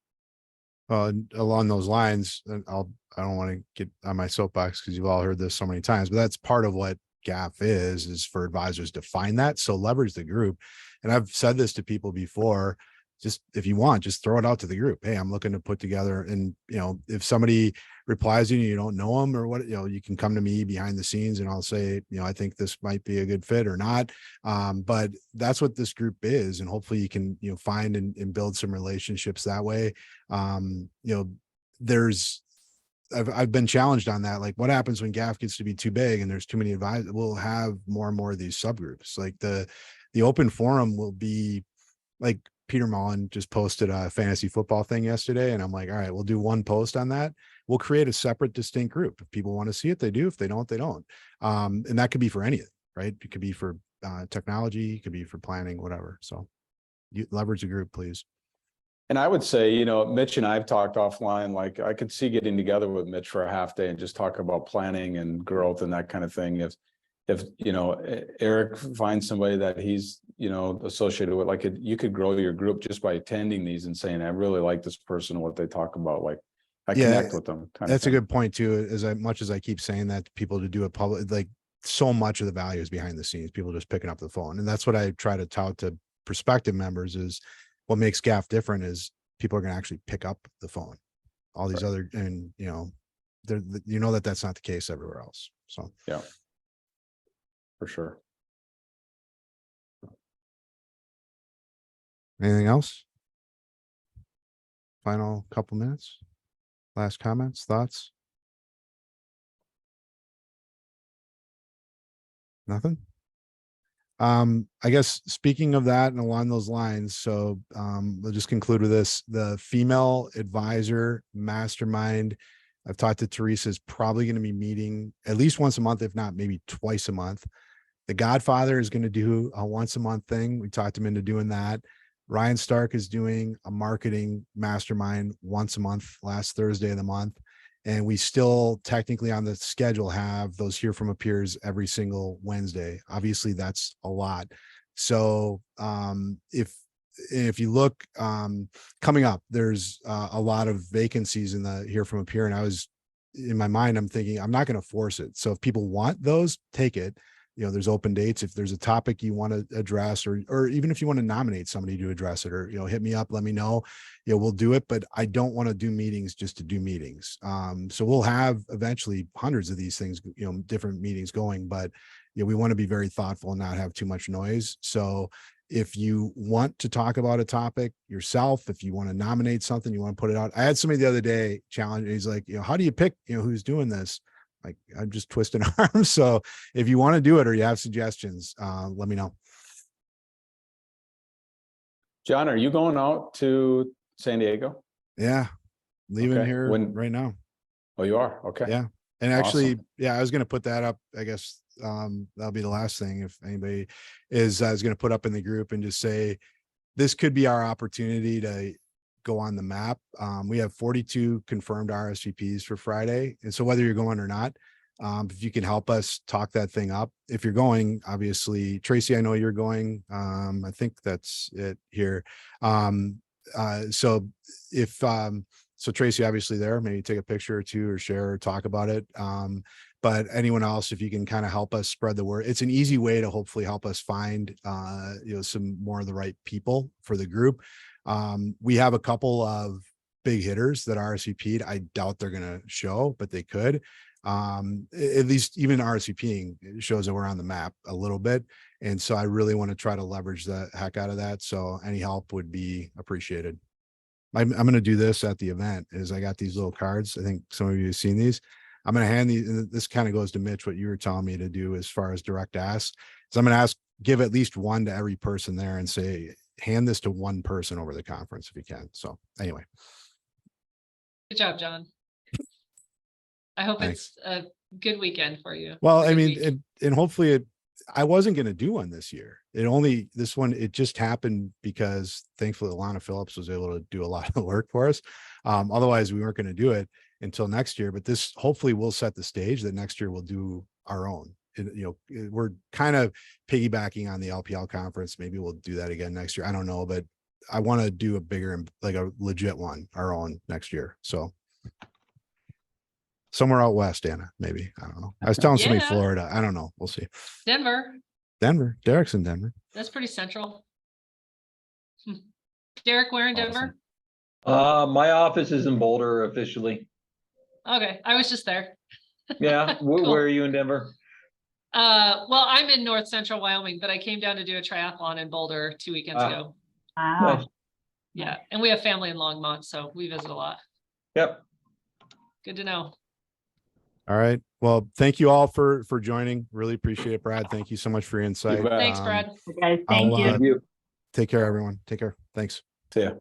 Along those lines, and I don't want to get on my soapbox because you've all heard this so many times, but that's part of what GAF is for advisors to find that. So leverage the group. And I've said this to people before, just if you want, just throw it out to the group. Hey, I'm looking to put together, and if somebody replies to you, you don't know them or what, you can come to me behind the scenes and I'll say, I think this might be a good fit or not. But that's what this group is. And hopefully you can, find and build some relationships that way. I've been challenged on that. Like what happens when GAF gets to be too big and there's too many advisors? We'll have more and more of these subgroups. Like the open forum will be like, Peter Mullen just posted a fantasy football thing yesterday. And I'm like, all right, we'll do one post on that. We'll create a separate, distinct group. If people want to see it, they do. If they don't, they don't. And that could be for anything, right? It could be for technology, it could be for planning, whatever. So you leverage the group, please. And I would say, Mitch and I've talked offline, like I could see getting together with Mitch for a half day and just talk about planning and growth and that kind of thing. If Eric finds somebody that he's associated with, like you could grow your group just by attending these and saying, I really like this person and what they talk about. Like I connect with them. That's a good point too. Much as I keep saying that to people to do it public, like so much of the value is behind the scenes, people just picking up the phone. And that's what I try to tout to prospective members is what makes GAF different is people are going to actually pick up the phone. All these other, and that's not the case everywhere else. So yeah. For sure. Anything else? Final couple minutes. Last comments, thoughts? Nothing? I guess speaking of that and along those lines, so we'll just conclude with this. The female advisor mastermind, I've talked to Teresa, is probably going to be meeting at least once a month, if not maybe twice a month. The Godfather is going to do a once a month thing. We talked him into doing that. Ryan Stark is doing a marketing mastermind once a month, last Thursday of the month. And we still technically on the schedule have those Hear from a Peers every single Wednesday. Obviously that's a lot. So if you look coming up, there's a lot of vacancies in the Hear from a Peer. And I was in my mind, I'm thinking I'm not going to force it. So if people want those, take it. You know, there's open dates. If there's a topic you want to address, or even if you want to nominate somebody to address it, or, you know, hit me up, let me know, you know, we'll do it. But I don't want to do meetings just to do meetings. So we'll have eventually hundreds of these things, you know, different meetings going, but, you know, we want to be very thoughtful and not have too much noise. So if you want to talk about a topic yourself, if you want to nominate something, you want to put it out. I had somebody the other day challenge. He's like, you know, how do you pick, you know, who's doing this? Like, I'm just twisting arms. So if you want to do it or you have suggestions, let me know. John, are you going out to San Diego? Yeah. Leaving Okay. here When- right now. Oh, you are? Okay. Yeah. And actually, Awesome. yeah, I was going to put that up. I guess that'll be the last thing. If anybody is, I was going to put up in the group and just say, this could be our opportunity to go on the map. We have 42 confirmed RSVPs for Friday. And so whether you're going or not, if you can help us talk that thing up, if you're going, obviously, Tracy, I know you're going. I think that's it here. So if, so Tracy, obviously there, maybe take a picture or two or share or talk about it. But anyone else, if you can kind of help us spread the word, it's an easy way to hopefully help us find, you know, some more of the right people for the group. We have a couple of big hitters that RSVP'd. I doubt they're going to show, but they could. At least even RSVPing shows that we're on the map a little bit. And so I really want to try to leverage the heck out of that. So any help would be appreciated. I'm going to do this at the event is I got these little cards. I think some of you have seen these. I'm going to hand these, and this kind of goes to Mitch, what you were telling me to do as far as direct ask. So I'm going to give at least one to every person there and say, hand this to one person over the conference if you can. So anyway. Good job, John. I hope Thanks. it's a good weekend for you. Well, A I good mean, week. and hopefully I wasn't going to do one this year. This one, it just happened because thankfully Alana Phillips was able to do a lot of the work for us. Otherwise we weren't going to do it until next year, but this hopefully will set the stage that next year we'll do our own. You know, we're kind of piggybacking on the LPL conference. Maybe we'll do that again next year. I don't know, but I want to do a bigger, like a legit one, our own next year. So somewhere out west, Anna, maybe. I don't know. I was telling somebody Yeah. Florida. I don't know. We'll see. Denver, Derek's in Denver. that's pretty central. Derek, where in Denver? My office is in Boulder officially. Okay, I was just there. Yeah. Cool. Where are you in Denver? Well, I'm in north central Wyoming, but I came down to do a triathlon in Boulder 2 weekends Ah. ago. Wow. Nice. Yeah, and we have family in Longmont, so we visit a lot. Yep. Good to know. All right. Well, thank you all for joining. Really appreciate it, Brad. Thank you so much for your insight. bet. Thanks, Brad. Guys, thank I'll, you. Thank you. Take care, everyone. Take care. Thanks. See ya.